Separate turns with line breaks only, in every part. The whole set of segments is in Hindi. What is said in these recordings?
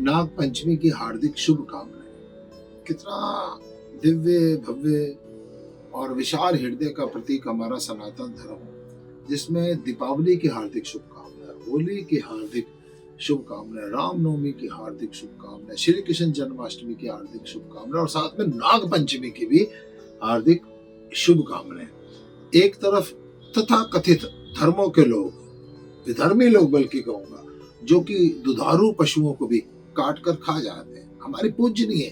नाग पंचमी की हार्दिक शुभकामनाएं। कितना दिव्य भव्य और विशाल हृदय का प्रतीक हमारा सनातन धर्म, जिसमें दीपावली की हार्दिक शुभकामनाएं, होली की हार्दिक शुभकामनाएं, रामनवमी की हार्दिक शुभकामनाएं, श्री कृष्ण जन्माष्टमी की हार्दिक शुभकामनाएं और साथ में नाग पंचमी की भी हार्दिक शुभकामनाएं। एक तरफ तथा कथित धर्मों के लोग, विधर्मी लोग बल्कि कहूंगा, जो कि दुधारू पशुओं को भी काट कर खा जाते हैं। हमारी पूजनीय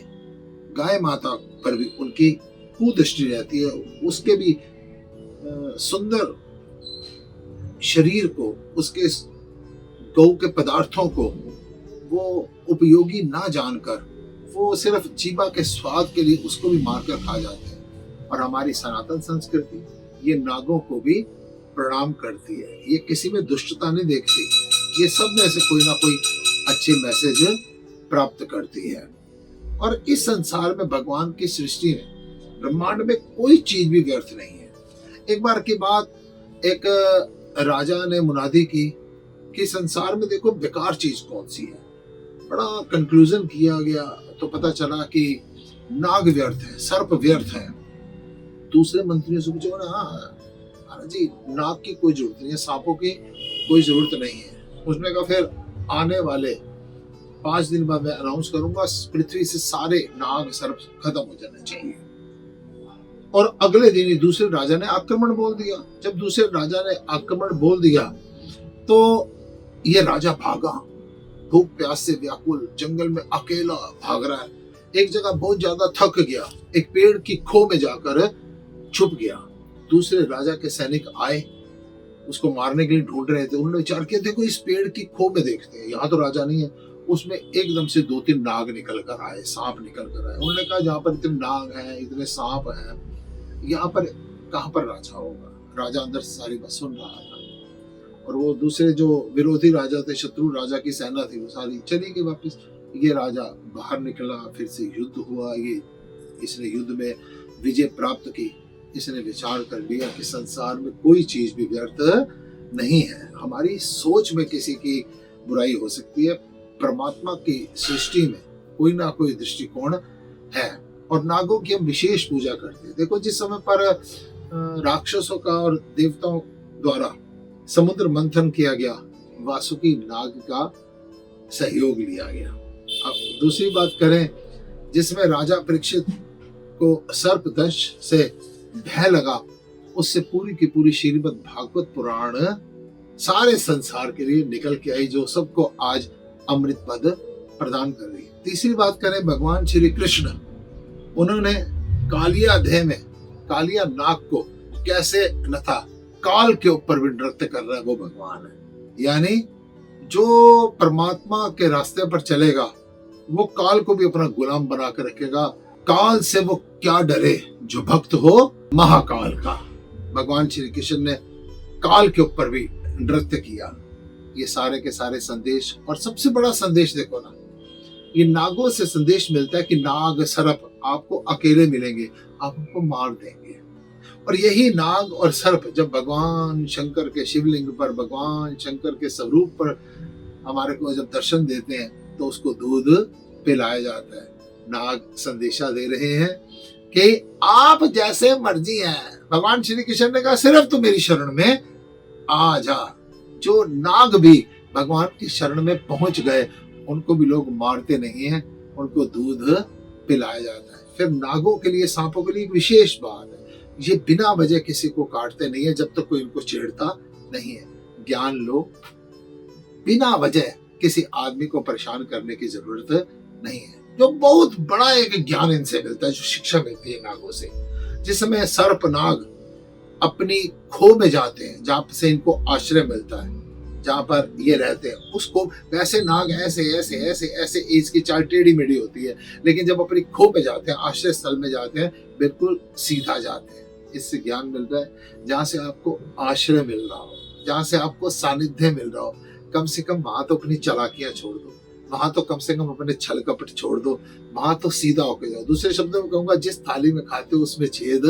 गाय माता पर भी उनकी कुदृष्टि रहती है। उसके भी सुंदर शरीर को, उसके गौ के पदार्थों को वो उपयोगी ना जानकर वो सिर्फ जीवा के स्वाद के लिए उसको भी मारकर खा जाते हैं। और हमारी सनातन संस्कृति ये नागों को भी प्रणाम करती है। ये किसी में दुष्टता नहीं देखती, ये सब में से कोई ना कोई अच्छे मैसेज प्राप्त करती है। और इस संसार में, भगवान की सृष्टि में, ब्रह्मांड में कोई चीज भी व्यर्थ नहीं है। एक बार की बात, एक राजा ने मुनादी की कि संसार में देखो बेकार चीज कौन सी है। बड़ा कंक्लूजन किया गया तो पता चला कि नाग व्यर्थ है, सर्प व्यर्थ है। दूसरे मंत्रियों से पूछा, हाँ महाराज जी, नाग की कोई जरूरत नहीं है, सांपों की कोई जरूरत नहीं है। उसने कहा फिर आने वाले 5 दिन बाद मैं अनाउंस करूंगा, पृथ्वी से सारे नाग सर्प खत्म हो जाने चाहिए। और अगले दिन ही दूसरे राजा ने आक्रमण बोल दिया। जब दूसरे राजा ने आक्रमण बोल दिया तो ये राजा भागा, भूख प्यास से व्याकुल, जंगल में अकेला भाग रहा है। एक जगह बहुत ज्यादा थक गया, एक पेड़ की खो में जाकर छुप गया। दूसरे राजा के सैनिक आए, उसको मारने के लिए ढूंढ रहे थे। उन्होंने विचार किया, देखो इस पेड़ की खो में देखते हैं, यहाँ तो राजा नहीं है। उसमें एकदम से 2-3 नाग निकल कर आए, सांप निकल कर आए। उन्होंने कहा, जहाँ पर इतने नाग हैं, इतने सांप हैं, यहाँ पर कहाँ पर राजा होगा। राजा अंदर से सारी बात सुन रहा था। और वो दूसरे जो विरोधी राजा थे, शत्रु राजा की सेना थी, वो सारी चली गई वापिस। ये राजा बाहर निकला, फिर से युद्ध हुआ। इसने युद्ध में विजय प्राप्त की। इसने विचार कर लिया कि संसार में कोई चीज भी व्यर्थ नहीं है। हमारी सोच में किसी की बुराई हो सकती है, परमात्मा की सृष्टि में कोई ना कोई दृष्टिकोण है। और नागों की हम विशेष पूजा करते हैं। देखो, जिस समय पर राक्षसों का और देवताओं द्वारा समुद्र मंथन किया गया, वासुकी नाग का सहयोग लिया गया। अब दूसरी बात करें, जिसमें राजा परीक्षित को सर्पदंश से भय लगा, उससे पूरी की पूरी श्रीमद् भागवत पुराण सारे संसार के लिए निकल के आई, जो सबको आज अमृत पद प्रदान कर रही है। तीसरी बात करें, भगवान श्री कृष्ण, उन्होंने कालिया देह में कालिया नाग को कैसे नथा, काल के ऊपर भी नृत्य कर रहा है वो भगवान है। यानी जो परमात्मा के रास्ते पर चलेगा वो काल को भी अपना गुलाम बना कर रखेगा। काल से वो क्या डरे, जो भक्त हो महाकाल का। भगवान श्री कृष्ण ने काल के ऊपर भी नृत्य किया। ये सारे के सारे संदेश, और सबसे बड़ा संदेश देखो ना, ये नागों से संदेश मिलता है कि नाग सर्प आपको अकेले मिलेंगे, आप उनको मार देंगे। और यही नाग और सर्प जब भगवान शंकर के शिवलिंग पर, भगवान शंकर के स्वरूप पर हमारे को जब दर्शन देते हैं तो उसको दूध पिलाया जाता है। नाग संदेशा दे रहे हैं कि आप जैसे मर्जी हैं। भगवान श्री कृष्ण ने कहा, सिर्फ तू मेरी शरण में आ जा। जो नाग भी भगवान की शरण में पहुंच गए, उनको भी लोग मारते नहीं हैं, उनको दूध पिलाया जाता है। फिर नागों के लिए, सांपों के लिए एक विशेष बात है, ये बिना वजह किसी को काटते नहीं है जब तक कोई इनको छेड़ता नहीं है। ज्ञान लो, बिना वजह किसी आदमी को परेशान करने की जरूरत नहीं है। जो बहुत बड़ा एक ज्ञान इनसे मिलता है, जो शिक्षा मिलती है नागों से। जिस समय सर्प नाग अपनी खो में जाते हैं, जहाँ से इनको आश्रय मिलता है, जहाँ पर ये रहते हैं, उसको वैसे नाग ऐसे ऐसे ऐसे ऐसे इसकी चाल टेढ़ी मेढ़ी होती है, लेकिन जब अपनी खो में जाते हैं, आश्रय स्थल में जाते हैं, बिल्कुल सीधा जाते हैं। इससे ज्ञान मिल रहा है, जहाँ से आपको आश्रय मिल रहा हो, जहाँ से आपको सानिध्य मिल रहा हो, कम से कम वहां तो अपनी चालाकियां छोड़ दो, वहां तो कम से कम अपने छल कपट छोड़ दो, वहां तो सीधा होके जाओ। दूसरे शब्दों में कहूंगा, जिस थाली में खाते हो उसमें छेद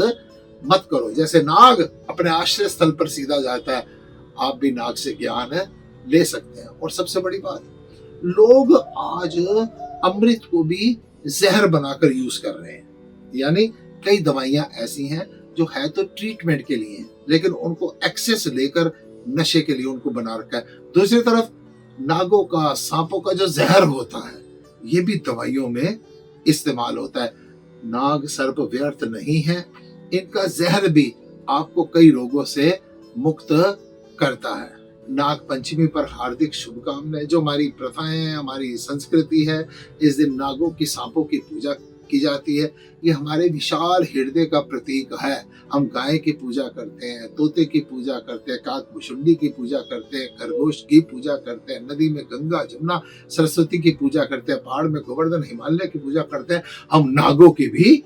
मत करो। जैसे नाग अपने आश्रय स्थल पर सीधा जाता है, आप भी नाग से ज्ञान ले सकते हैं। और सबसे बड़ी बात, लोग आज अमृत को भी जहर बनाकर यूज कर रहे हैं। यानी कई दवाइयां ऐसी हैं जो है तो ट्रीटमेंट के लिए हैं, लेकिन उनको एक्सेस लेकर नशे के लिए उनको बना रखा है। दूसरी तरफ नागों का, सांपों का जो जहर होता है, ये भी दवाइयों में इस्तेमाल होता है। नाग सर्प व्यर्थ नहीं है, इनका जहर भी आपको कई रोगों से मुक्त करता है। नाग पंचमी पर हार्दिक शुभकामनाएं। जो हमारी प्रथाएं हैं, हमारी संस्कृति है, इस दिन नागों की, सांपों की पूजा की जाती है। ये हमारे विशाल हृदय का प्रतीक है। हम गाय की पूजा करते हैं, तोते की पूजा करते हैं, काक भुषुंडी की पूजा करते हैं, खरगोश की पूजा करते हैं, नदी में गंगा जमुना सरस्वती की पूजा करते हैं, पहाड़ में गोवर्धन हिमालय की पूजा करते हैं। हम नागों की भी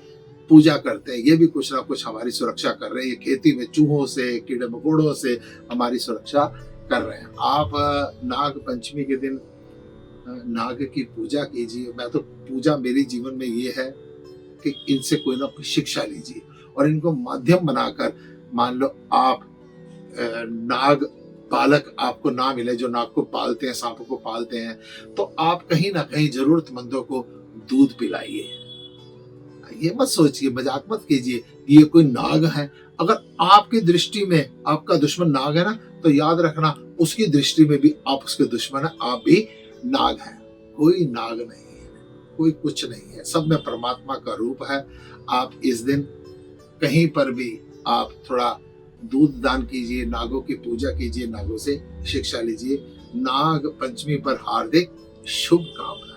पूजा करते हैं। ये भी कुछ ना कुछ हमारी सुरक्षा कर रहे हैं। खेती में चूहों से, कीड़े मकोड़ों से हमारी सुरक्षा कर रहे हैं। आप नाग पंचमी के दिन नाग की पूजा कीजिए। मैं तो पूजा मेरे जीवन में ये है कि इनसे कोई ना कोई शिक्षा लीजिए और इनको माध्यम बनाकर, मान लो आप नाग पालक आपको ना मिले जो नाग को पालते हैं, सांपों को पालते हैं, तो आप कहीं ना कहीं जरूरतमंदों को दूध पिलाइए। ये मत सोचिए, मजाक मत कीजिए ये कोई नाग है। अगर आपकी दृष्टि में आपका दुश्मन नाग है ना, तो याद रखना उसकी दृष्टि में भी आप उसके दुश्मन है, आप भी नाग हैं। कोई नाग नहीं है, कोई कुछ नहीं है, सब में परमात्मा का रूप है। आप इस दिन कहीं पर भी आप थोड़ा दूध दान कीजिए, नागों की पूजा कीजिए, नागों से शिक्षा लीजिए। नाग पंचमी पर हार्दिक शुभकामनाएं।